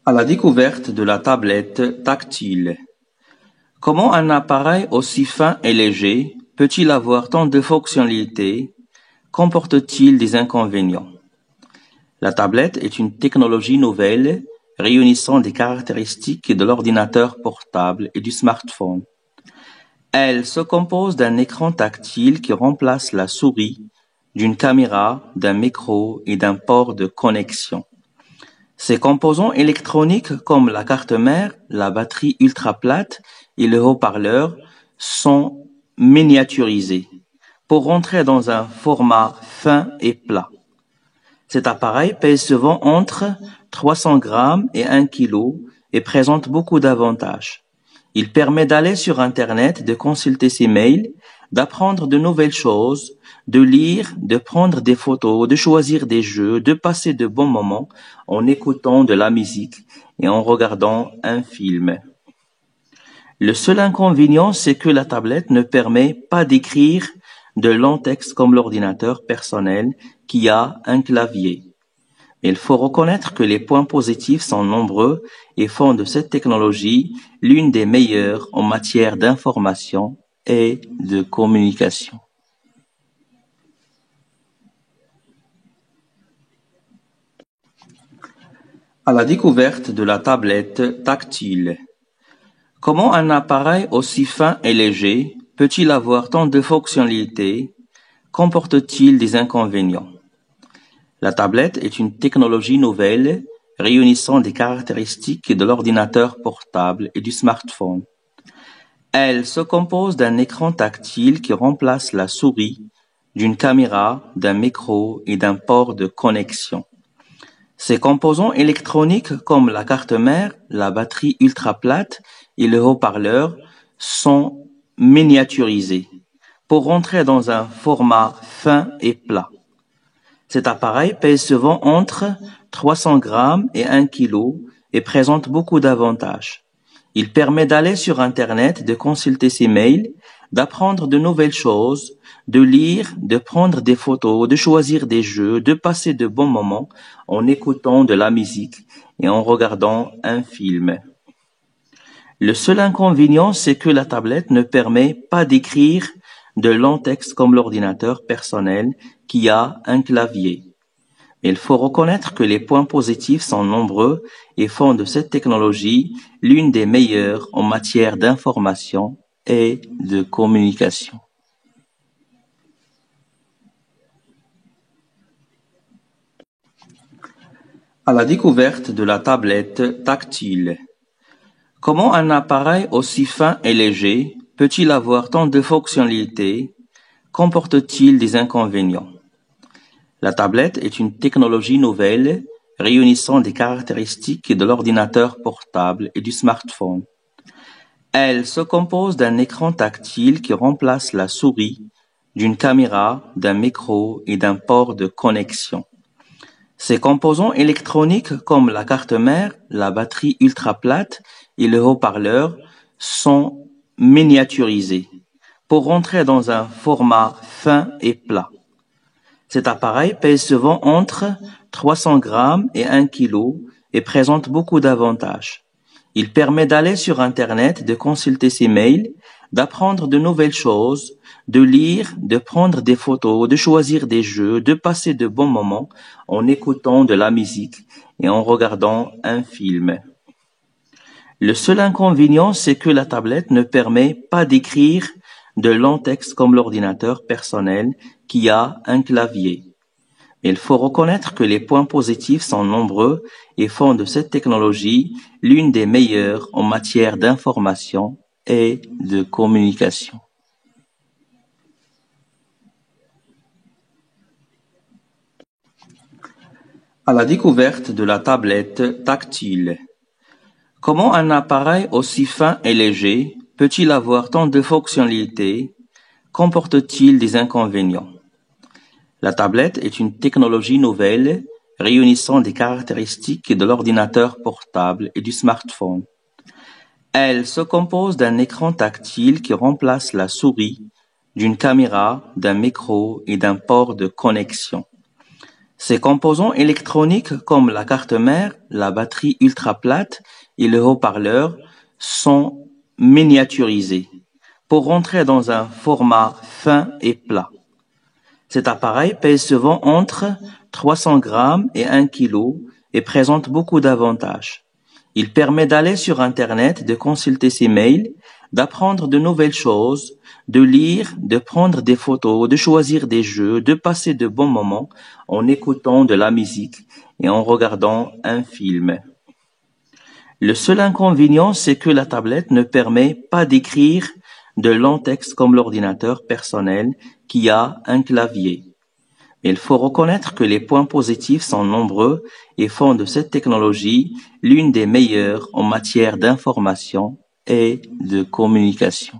À la découverte de la tablette tactile. Comment un appareil aussi fin et léger peut-il avoir tant de fonctionnalités? Comporte-t-il des inconvénients? La tablette est une technologie nouvelle réunissant des caractéristiques de l'ordinateur portable et du smartphone. Elle se compose d'un écran tactile qui remplace la souris, d'une caméra, d'un micro et d'un port de connexion. Ces composants électroniques comme la carte mère, la batterie ultra plate et le haut-parleur sont miniaturisés pour rentrer dans un format fin et plat. Cet appareil pèse souvent entre 300 grammes et 1 kg et présente beaucoup d'avantages. Il permet d'aller sur Internet, de consulter ses mails, d'apprendre de nouvelles choses, de lire, de prendre des photos, de choisir des jeux, de passer de bons moments en écoutant de la musique et en regardant un film. Le seul inconvénient, c'est que la tablette ne permet pas d'écrire de longs textes comme l'ordinateur personnel qui a un clavier. Il faut reconnaître que les points positifs sont nombreux et font de cette technologie l'une des meilleures en matière d'information et de communication. À la découverte de la tablette tactile. Comment un appareil aussi fin et léger peut-il avoir tant de fonctionnalités? Comporte-t-il des inconvénients? La tablette est une technologie nouvelle réunissant des caractéristiques de l'ordinateur portable et du smartphone. Elle se compose d'un écran tactile qui remplace la souris, d'une caméra, d'un micro et d'un port de connexion. Ces composants électroniques comme la carte mère, la batterie ultra plate et le haut-parleur sont miniaturisés pour rentrer dans un format fin et plat. Cet appareil pèse souvent entre 300 grammes et 1 kg et présente beaucoup d'avantages. Il permet d'aller sur Internet, de consulter ses mails, d'apprendre de nouvelles choses, de lire, de prendre des photos, de choisir des jeux, de passer de bons moments en écoutant de la musique et en regardant un film. Le seul inconvénient, c'est que la tablette ne permet pas d'écrire de longs textes comme l'ordinateur personnel qui a un clavier. Il faut reconnaître que les points positifs sont nombreux et font de cette technologie l'une des meilleures en matière d'information et de communication. À la découverte de la tablette tactile. Comment un appareil aussi fin et léger peut-il avoir tant de fonctionnalités? Comporte-t-il des inconvénients? La tablette est une technologie nouvelle réunissant des caractéristiques de l'ordinateur portable et du smartphone. Elle se compose d'un écran tactile qui remplace la souris, d'une caméra, d'un micro et d'un port de connexion. Ces composants électroniques comme la carte mère, la batterie ultra plate et le haut-parleur sont miniaturisés pour rentrer dans un format fin et plat. Cet appareil pèse souvent entre 300 grammes et 1 kg et présente beaucoup d'avantages. Il permet d'aller sur Internet, de consulter ses mails, d'apprendre de nouvelles choses, de lire, de prendre des photos, de choisir des jeux, de passer de bons moments en écoutant de la musique et en regardant un film. Le seul inconvénient, c'est que la tablette ne permet pas d'écrire de longs textes comme l'ordinateur personnel qui a un clavier. Il faut reconnaître que les points positifs sont nombreux et font de cette technologie l'une des meilleures en matière d'information et de communication. À la découverte de la tablette tactile. Comment un appareil aussi fin et léger peut-il avoir tant de fonctionnalités? Comporte-t-il des inconvénients? La tablette est une technologie nouvelle réunissant des caractéristiques de l'ordinateur portable et du smartphone. Elle se compose d'un écran tactile qui remplace la souris, d'une caméra, d'un micro et d'un port de connexion. Ses composants électroniques comme la carte mère, la batterie ultra plate et le haut-parleur sont miniaturisés pour rentrer dans un format fin et plat. Cet appareil pèse souvent entre 300 grammes et 1 kg et présente beaucoup d'avantages. Il permet d'aller sur Internet, de consulter ses mails, d'apprendre de nouvelles choses, de lire, de prendre des photos, de choisir des jeux, de passer de bons moments en écoutant de la musique et en regardant un film. Le seul inconvénient, c'est que la tablette ne permet pas d'écrire de longs textes comme l'ordinateur personnel qui a un clavier. Il faut reconnaître que les points positifs sont nombreux et font de cette technologie l'une des meilleures en matière d'information et de communication.